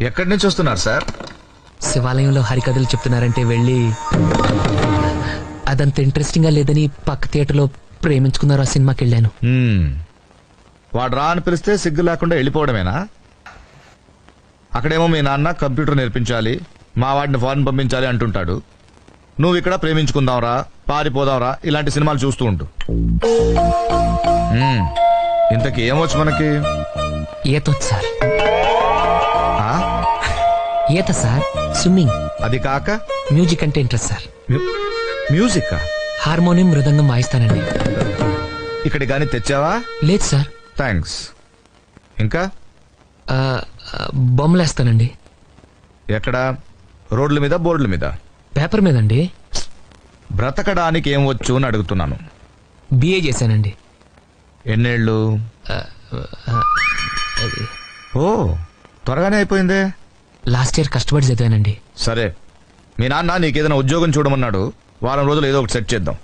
ఎక్కడి నుంచి వస్తున్నారు సార్? శివాలయంలో హరికథలు చెప్తున్నారంటే వెళ్ళి అదంత ఇంట్రెస్టింగ్ గా లేదని పక్క థియేటర్లో ప్రేమించుకున్నారు ఆ సినిమాకి వెళ్ళాను. వాడు రా అని పిలిస్తే సిగ్గు లేకుండా వెళ్ళిపోవడమేనా? అక్కడేమో మీ నాన్న కంప్యూటర్ నేర్పించాలి, మా వాడిని ఫారెన్ పంపించాలి అంటుంటాడు. నువ్వు ఇక్కడ ప్రేమించుకుందాంరా, పారిపోదాంరా ఇలాంటి సినిమాలు చూస్తూ ఉంటు. ఇంతకీ ఏమొచ్చు మనకి? ఈతొచ్చు సార్. ఆ? ఈత సార్, స్విమ్మింగ్. అది కాక మ్యూజిక్ అంటే ఇంట్రెస్ట్ సార్. మ్యూజిక్? హార్మోనియం, మృదంగం వాయిస్తానండి. ఇక్కడి గాని తెచ్చావా? లేదు సార్. థ్యాంక్స్. ఇంకా బొమ్మలేస్తానండి. ఎక్కడ? రోడ్ల మీద, బోర్డుల మీద? పేపర్ మీదండి. బ్రతకడానికి ఏం వచ్చు అని అడుగుతున్నాను. బిఏ చేశానండి. ఎన్నేళ్ళు? ఓ, త్వరగానే అయిపోయిందే. లాస్ట్ ఇయర్ కష్టపడి చదివానండి. సరే, మీ నాన్న నీకేదైనా ఉద్యోగం చూడమన్నాడు. వారం రోజులు ఏదో ఒకటి సెట్ చేద్దాం.